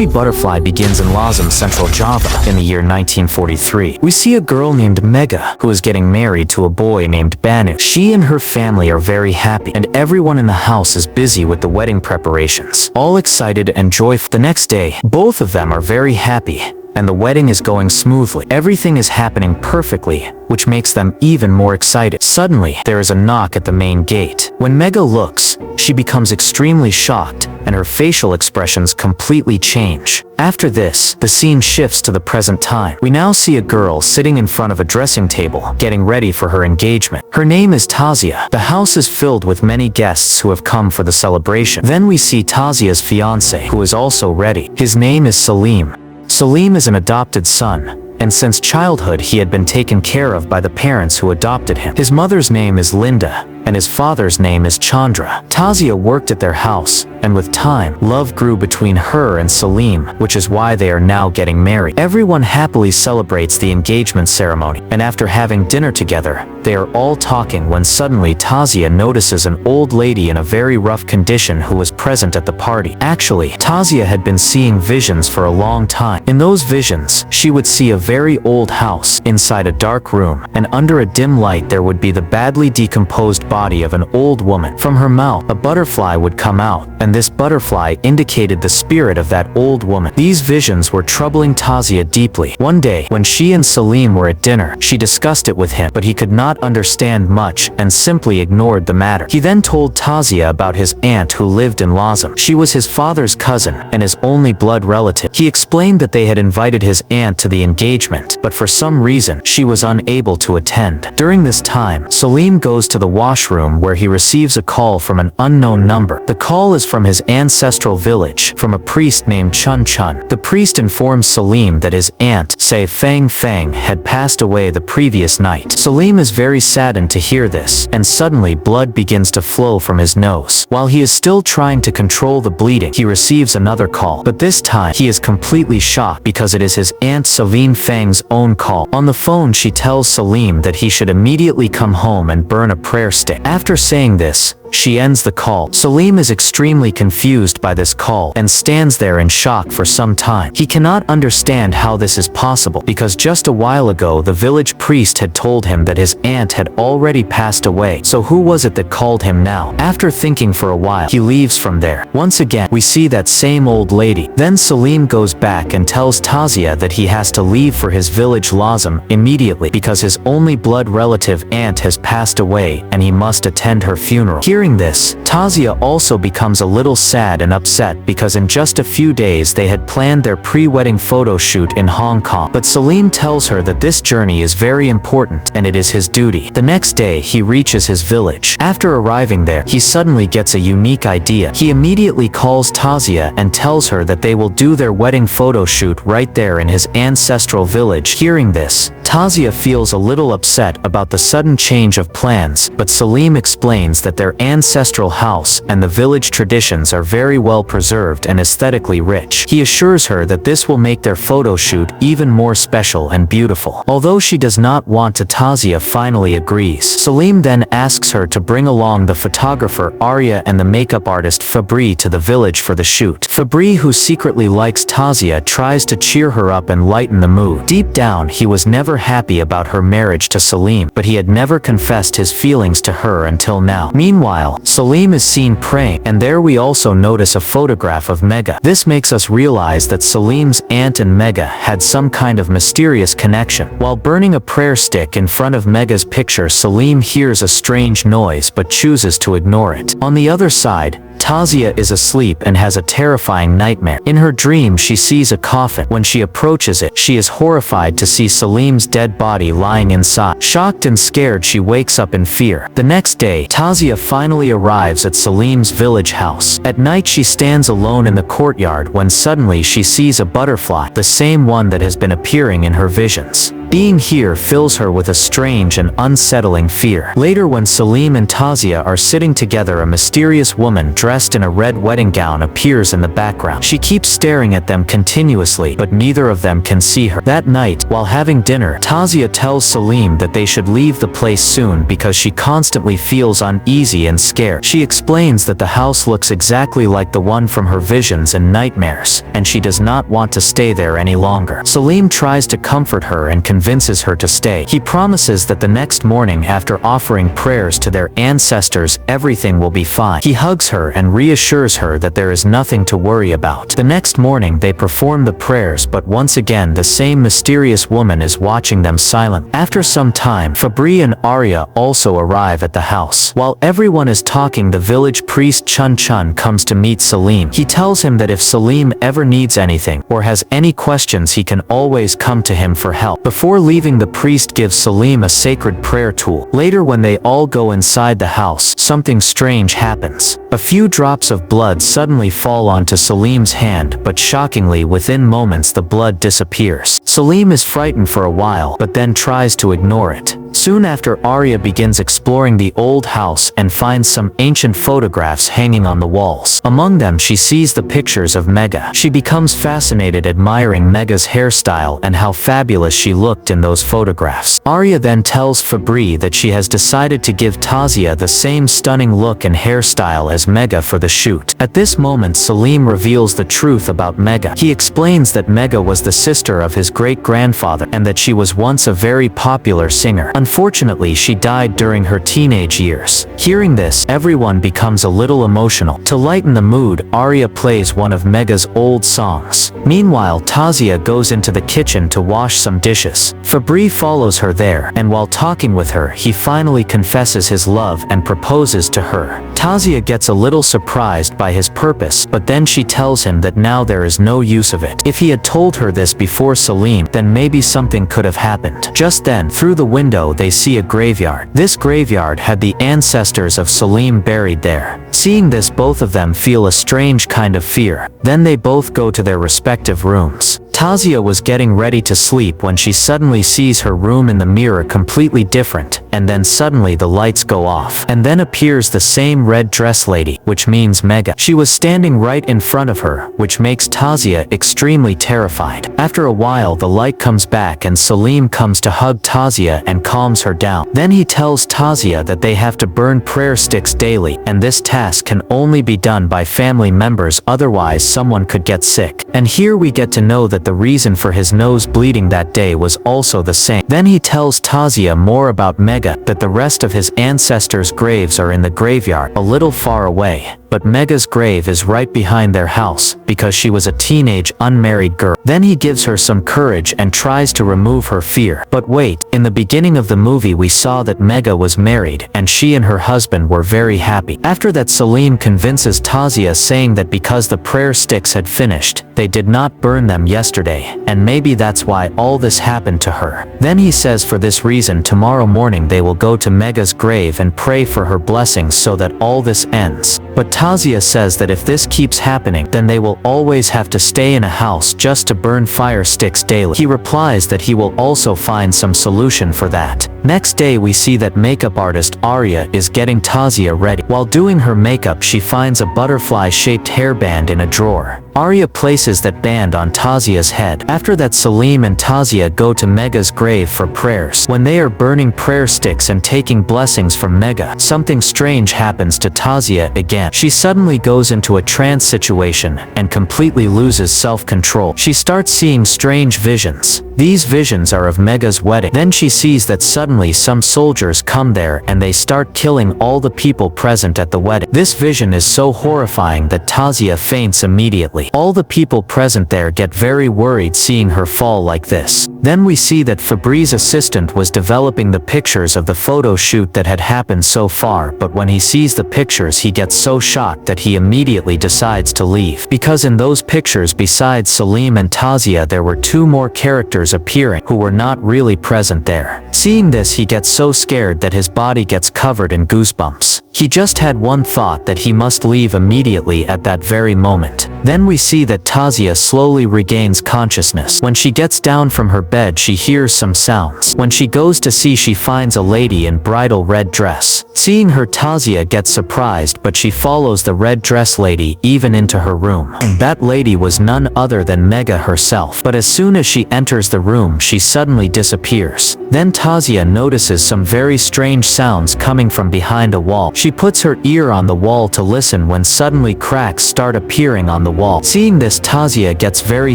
movie Butterfly begins in Lazem, Central Java, in the year 1943. We see a girl named Megha, who is getting married to a boy named Bano. She and her family are very happy, and everyone in the house is busy with the wedding preparations, all excited and joyful. The next day, both of them are very happy, and the wedding is going smoothly. Everything is happening perfectly, which makes them even more excited. Suddenly, there is a knock at the main gate. When Megha looks, she becomes extremely shocked, and her facial expressions completely change. After this, the scene shifts to the present time. We now see a girl sitting in front of a dressing table, getting ready for her engagement. Her name is Tasya. The house is filled with many guests who have come for the celebration. Then we see Tasya's fiancé, who is also ready. His name is Salim. Salim is an adopted son, and since childhood he had been taken care of by the parents who adopted him. His mother's name is Linda, and his father's name is Chandra. Tasya worked at their house, and with time, love grew between her and Salim, which is why they are now getting married. Everyone happily celebrates the engagement ceremony, and after having dinner together, they are all talking when suddenly Tasya notices an old lady in a very rough condition who was present at the party. Actually, Tasya had been seeing visions for a long time. In those visions, she would see a very old house inside a dark room, and under a dim light there would be the badly decomposed body of an old woman. From her mouth, a butterfly would come out, and this butterfly indicated the spirit of that old woman. These visions were troubling Tasya deeply. One day, when she and Salim were at dinner, she discussed it with him, but he could not understand much and simply ignored the matter. He then told Tasya about his aunt who lived in Lazem. She was his father's cousin and his only blood relative. He explained that they had invited his aunt to the engagement, but for some reason, she was unable to attend. During this time, Salim goes to the washroom where he receives a call from an unknown number. The call is from his ancestral village, from a priest named Chun Chun. The priest informs Salim that his aunt, Say Fang Fang, had passed away the previous night. Salim is very saddened to hear this, and suddenly blood begins to flow from his nose. While he is still trying to control the bleeding, he receives another call, but this time he is completely shocked because it is his aunt Savine Fang's own call. On the phone, she tells Salim that he should immediately come home and burn a prayer stick. After saying this, she ends the call. Salim is extremely confused by this call and stands there in shock for some time. He cannot understand how this is possible because just a while ago the village priest had told him that his aunt had already passed away. So who was it that called him now? After thinking for a while, he leaves from there. Once again, we see that same old lady. Then Salim goes back and tells Tasya that he has to leave for his village Lazem immediately because his only blood relative aunt has passed away and he must attend her funeral. Hearing this, Tasya also becomes a little sad and upset because in just a few days they had planned their pre-wedding photo shoot in Hong Kong. But Salim tells her that this journey is very important and it is his duty. The next day, he reaches his village. After arriving there, he suddenly gets a unique idea. He immediately calls Tasya and tells her that they will do their wedding photo shoot right there in his ancestral village. Hearing this, Tasya feels a little upset about the sudden change of plans, but Salim explains that their ancestral house and the village traditions are very well preserved and aesthetically rich. He assures her that this will make their photo shoot even more special and beautiful. Although she does not want to, Tasya finally agrees. Salim then asks her to bring along the photographer Ario and the makeup artist Fabri to the village for the shoot. Fabri, who secretly likes Tasya, tries to cheer her up and lighten the mood. Deep down, he was never happy about her marriage to Salim, but he had never confessed his feelings to her until now. Meanwhile, Salim is seen praying, and there we also notice a photograph of Megha. This makes us realize that Salim's aunt and Megha had some kind of mysterious connection. While burning a prayer stick in front of Megha's picture, Salim hears a strange noise but chooses to ignore it. On the other side, Tasya is asleep and has a terrifying nightmare. In her dream, she sees a coffin. When she approaches it, she is horrified to see Salim's dead body lying inside. Shocked and scared, she wakes up in fear. The next day, Tasya finally arrives at Salim's village house. At night, she stands alone in the courtyard when suddenly she sees a butterfly, the same one that has been appearing in her visions. Being here fills her with a strange and unsettling fear. Later, when Salim and Tasya are sitting together, a mysterious woman dressed in a red wedding gown appears in the background. She keeps staring at them continuously, but neither of them can see her. That night, while having dinner, Tasya tells Salim that they should leave the place soon because she constantly feels uneasy and scared. She explains that the house looks exactly like the one from her visions and nightmares, and she does not want to stay there any longer. Salim tries to comfort her and convinces her to stay. He promises that the next morning, after offering prayers to their ancestors, everything will be fine. He hugs her and reassures her that there is nothing to worry about. The next morning, they perform the prayers, but once again the same mysterious woman is watching them silently. After some time, Fabri and Ario also arrive at the house. While everyone is talking, the village priest Chun Chun comes to meet Salim. He tells him that if Salim ever needs anything or has any questions, he can always come to him for help. Before leaving, the priest gives Salim a sacred prayer tool. Later, when they all go inside the house, something strange happens. A few drops of blood suddenly fall onto Salim's hand, but shockingly, within moments the blood disappears. Salim is frightened for a while, but then tries to ignore it. Soon after, Aria begins exploring the old house and finds some ancient photographs hanging on the walls. Among them, she sees the pictures of Megha. She becomes fascinated, admiring Megha's hairstyle and how fabulous she looked in those photographs. Aria then tells Fabri that she has decided to give Tasya the same stunning look and hairstyle as Megha for the shoot. At this moment, Salim reveals the truth about Megha. He explains that Megha was the sister of his great-grandfather and that she was once a very popular singer. Unfortunately, she died during her teenage years. Hearing this, everyone becomes a little emotional. To lighten the mood, Aria plays one of Megha's old songs. Meanwhile, Tasya goes into the kitchen to wash some dishes. Fabri follows her there, and while talking with her, he finally confesses his love and proposes to her. Tasya gets a little surprised by his purpose, but then she tells him that now there is no use of it. If he had told her this before Salim, then maybe something could have happened. Just then, through the window, they see a graveyard. This graveyard had the ancestors of Salim buried there. Seeing this, both of them feel a strange kind of fear. Then they both go to their respective rooms. Tasya was getting ready to sleep when she suddenly sees her room in the mirror completely different, and then suddenly the lights go off. And then appears the same red dress lady, which means Megha. She was standing right in front of her, which makes Tasya extremely terrified. After a while, the light comes back and Salim comes to hug Tasya and calms her down. Then he tells Tasya that they have to burn prayer sticks daily, and this task can only be done by family members, otherwise someone could get sick. And here we get to know that the reason for his nose bleeding that day was also the same. Then he tells Tasya more about Megha, that the rest of his ancestors' graves are in the graveyard, a little far away. But Megha's grave is right behind their house, because she was a teenage unmarried girl. Then he gives her some courage and tries to remove her fear. But wait, in the beginning of the movie we saw that Megha was married, and she and her husband were very happy. After that, Salim convinces Tasya, saying that because the prayer sticks had finished, they did not burn them yesterday, and maybe that's why all this happened to her. Then he says for this reason tomorrow morning they will go to Megha's grave and pray for her blessings so that all this ends. But Tasya says that if this keeps happening, then they will always have to stay in a house just to burn fire sticks daily. He replies that he will also find some solution for that. Next day, we see that makeup artist Aria is getting Tasya ready. While doing her makeup, she finds a butterfly-shaped hairband in a drawer. Aria places that band on Tasya's head. After that, Salim and Tasya go to Megha's grave for prayers. When they are burning prayer sticks and taking blessings from Megha, something strange happens to Tasya again. She suddenly goes into a trance situation and completely loses self-control. She starts seeing strange visions. These visions are of Megha's wedding. Then she sees that suddenly some soldiers come there and they start killing all the people present at the wedding. This vision is so horrifying that Tasya faints immediately. All the people present there get very worried seeing her fall like this. Then we see that Fabri's assistant was developing the pictures of the photo shoot that had happened so far, but when he sees the pictures he gets so shocked that he immediately decides to leave. Because in those pictures, besides Salim and Tasya, there were two more characters appearing who were not really present there. Seeing this, he gets so scared that his body gets covered in goosebumps. He just had one thought, that he must leave immediately at that very moment. Then we see that Tasya slowly regains consciousness. When she gets down from her bed, she hears some sounds. When she goes to see, she finds a lady in bridal red dress. Seeing her, Tasya gets surprised, but she follows the red dress lady even into her room. That lady was none other than Megha herself. But as soon as she enters the room, she suddenly disappears. Then Tasya notices some very strange sounds coming from behind a wall. She puts her ear on the wall to listen when suddenly cracks start appearing on the wall. Seeing this, Tasya gets very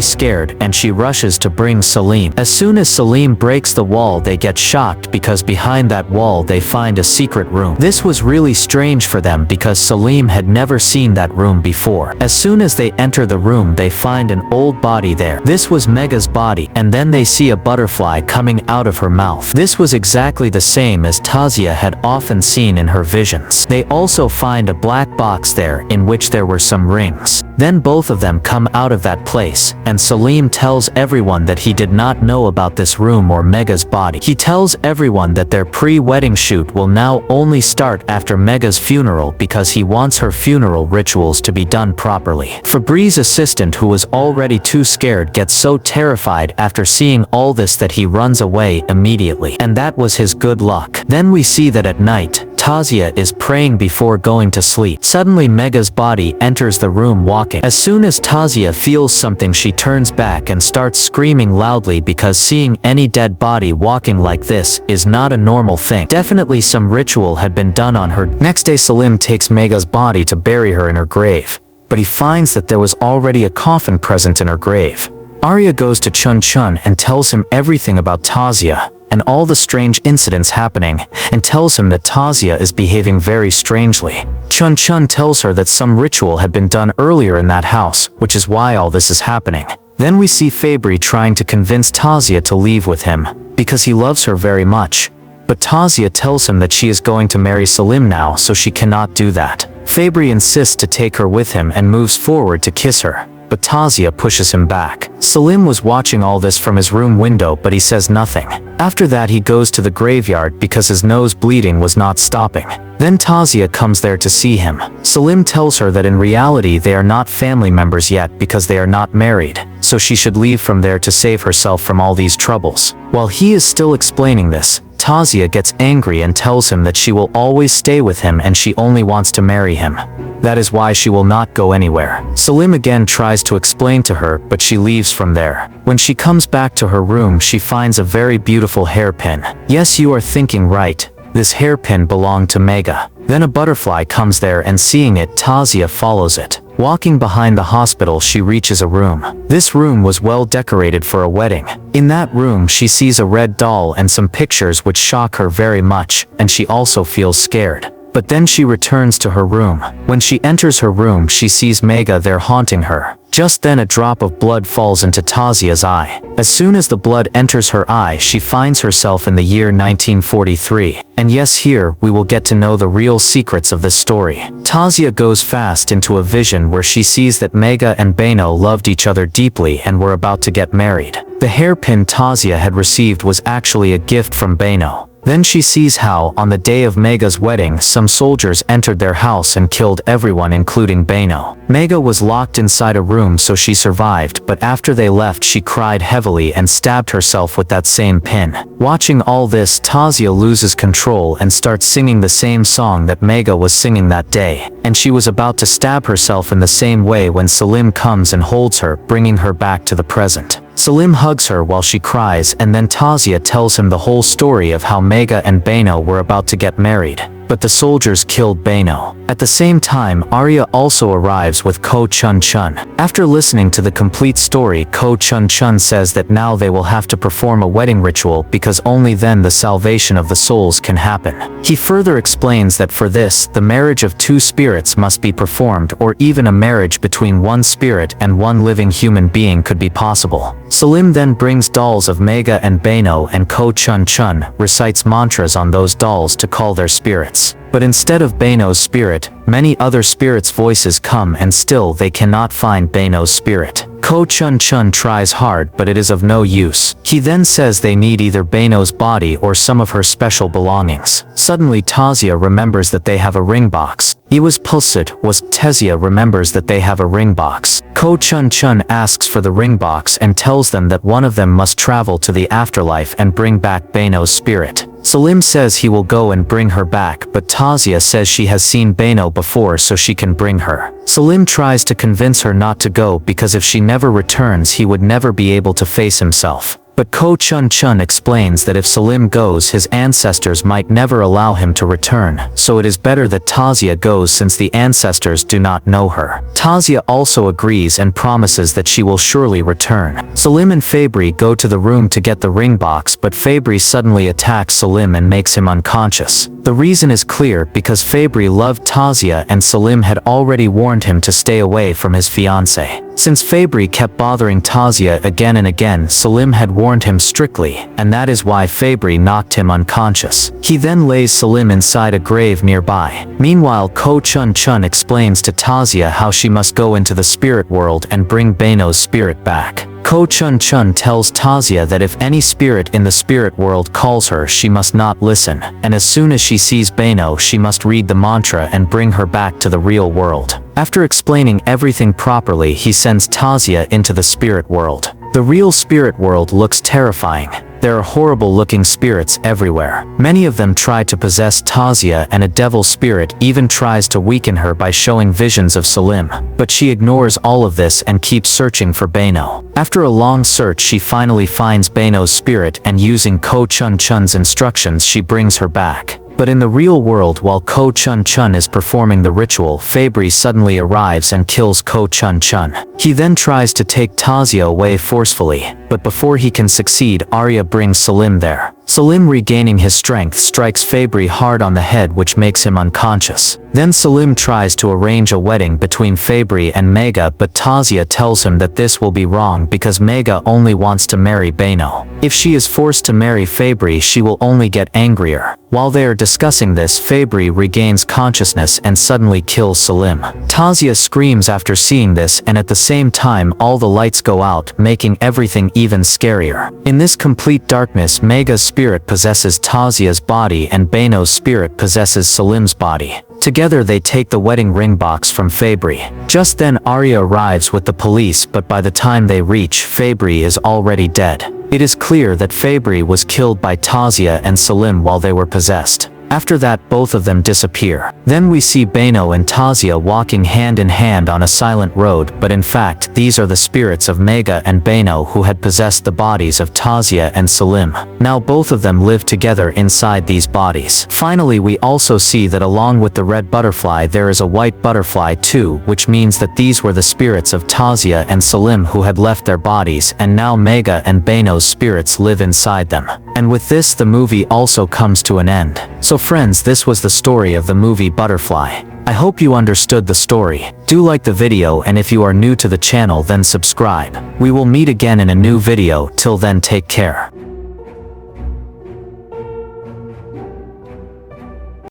scared and she rushes to bring Salim. As soon as Salim breaks the wall, they get shocked because behind that wall they find a secret room. This was really strange for them because Salim had never seen that room before. As soon as they enter the room, they find an old body there. This was Megha's body, and then they see a butterfly coming out of her mouth. This was exactly the same as Tasya had often seen in her visions. They also find a black box there in which there were some rings. Then both of them come out of that place, and Salim tells everyone that he did not know about this room or Megha's body. He tells everyone that their pre-wedding shoot will now only start after Megha's funeral because he wants her funeral rituals to be done properly. Fabri's assistant, who was already too scared, gets so terrified after seeing all this that he runs away immediately. And that was his good luck. Then we see that at night, Tasya is praying before going to sleep. Suddenly Megha's body enters the room walking. As soon as Tasya feels something, she turns back and starts screaming loudly because seeing any dead body walking like this is not a normal thing. Definitely some ritual had been done on her. Next day, Salim takes Megha's body to bury her in her grave, but he finds that there was already a coffin present in her grave. Ario goes to Chun Chun and tells him everything about Tasya and all the strange incidents happening, and tells him that Tasya is behaving very strangely. Chun Chun tells her that some ritual had been done earlier in that house, which is why all this is happening. Then we see Fabri trying to convince Tasya to leave with him, because he loves her very much. But Tasya tells him that she is going to marry Salim now, so she cannot do that. Fabri insists to take her with him and moves forward to kiss her, but Tasya pushes him back. Salim was watching all this from his room window, but he says nothing. After that, he goes to the graveyard because his nose bleeding was not stopping. Then Tasya comes there to see him. Salim tells her that in reality they are not family members yet because they are not married, so she should leave from there to save herself from all these troubles. While he is still explaining this, Tasya gets angry and tells him that she will always stay with him and she only wants to marry him. That is why she will not go anywhere. Salim again tries to explain to her, but she leaves from there. When she comes back to her room, she finds a very beautiful hairpin. Yes, you are thinking right. This hairpin belonged to Megha. Then a butterfly comes there, and seeing it, Tasya follows it. Walking behind the hospital, she reaches a room. This room was well decorated for a wedding. In that room, she sees a red doll and some pictures which shock her very much, and she also feels scared. But then she returns to her room. When she enters her room, she sees Megha there haunting her. Just then a drop of blood falls into Tasya's eye. As soon as the blood enters her eye, she finds herself in the year 1943. And yes, here we will get to know the real secrets of this story. Tasya goes fast into a vision where she sees that Megha and Bano loved each other deeply and were about to get married. The hairpin Tasya had received was actually a gift from Bano. Then she sees how, on the day of Megha's wedding, some soldiers entered their house and killed everyone including Bano. Megha was locked inside a room, so she survived, but after they left she cried heavily and stabbed herself with that same pin. Watching all this, Tasya loses control and starts singing the same song that Megha was singing that day, and she was about to stab herself in the same way when Salim comes and holds her, bringing her back to the present. Salim hugs her while she cries, and then Tasya tells him the whole story of how Megha and Bano were about to get married, but the soldiers killed Bano. At the same time, Ario also arrives with Ko Chun Chun. After listening to the complete story, Ko Chun Chun says that now they will have to perform a wedding ritual because only then the salvation of the souls can happen. He further explains that for this, the marriage of two spirits must be performed, or even a marriage between one spirit and one living human being could be possible. Salim then brings dolls of Megha and Bano, and Ko Chun Chun recites mantras on those dolls to call their spirits. But instead of Bano's spirit, many other spirits' voices come, and still they cannot find Bano's spirit. Ko Chun Chun tries hard, but it is of no use. He then says they need either Bano's body or some of her special belongings. Suddenly Tasya remembers that they have a ring box, He was pulsed. Tasya remembers that they have a ring box. Ko Chun Chun asks for the ring box and tells them that one of them must travel to the afterlife and bring back Bano's spirit. Salim says he will go and bring her back, but Tasya says she has seen Bano before so she can bring her. Salim tries to convince her not to go because if she never returns he would never be able to face himself. But Ko Chun Chun explains that if Salim goes his ancestors might never allow him to return, so it is better that Tasya goes since the ancestors do not know her. Tasya also agrees and promises that she will surely return. Salim and Fabry go to the room to get the ring box, but Fabry suddenly attacks Salim and makes him unconscious. The reason is clear because Fabry loved Tasya and Salim had already warned him to stay away from his fiancée. Since Fabry kept bothering Tasya again and again, Salim had warned him strictly, and that is why Fabry knocked him unconscious. He then lays Salim inside a grave nearby. Meanwhile, Ko Chun Chun explains to Tasya how she must go into the spirit world and bring Bano's spirit back. Ko Chun Chun tells Tasya that if any spirit in the spirit world calls her she must not listen, and as soon as she sees Bano she must read the mantra and bring her back to the real world. After explaining everything properly he sends Tasya into the spirit world. The real spirit world looks terrifying. There are horrible-looking spirits everywhere. Many of them try to possess Tasya and a devil spirit even tries to weaken her by showing visions of Salim. But she ignores all of this and keeps searching for Bano. After a long search she finally finds Bano's spirit and using Ko Chun Chun's instructions she brings her back. But in the real world while Ko Chun Chun is performing the ritual, Fabry suddenly arrives and kills Ko Chun Chun. He then tries to take Tasya away forcefully, but before he can succeed, Ario brings Salim there. Salim, regaining his strength, strikes Fabry hard on the head which makes him unconscious. Then Salim tries to arrange a wedding between Fabry and Megha, but Tasya tells him that this will be wrong because Megha only wants to marry Bano. If she is forced to marry Fabry she will only get angrier. While they are discussing this, Fabry regains consciousness and suddenly kills Salim. Tasya screams after seeing this, and at the same time all the lights go out, making everything even scarier. In this complete darkness, Megha's spirit possesses Tasya's body and Bano's spirit possesses Salim's body. Together they take the wedding ring box from Fabry. Just then Ario arrives with the police, but by the time they reach, Fabry is already dead. It is clear that Fabry was killed by Tasya and Salim while they were possessed. After that, both of them disappear. Then we see Bano and Tasya walking hand in hand on a silent road, but in fact, these are the spirits of Megha and Bano who had possessed the bodies of Tasya and Salim. Now both of them live together inside these bodies. Finally, we also see that along with the red butterfly there is a white butterfly too, which means that these were the spirits of Tasya and Salim who had left their bodies, and now Megha and Bano's spirits live inside them. And with this, the movie also comes to an end. So friends, this was the story of the movie Butterfly. I hope you understood the story. Do like the video, and if you are new to the channel then subscribe. We will meet again in a new video. Till then, take care.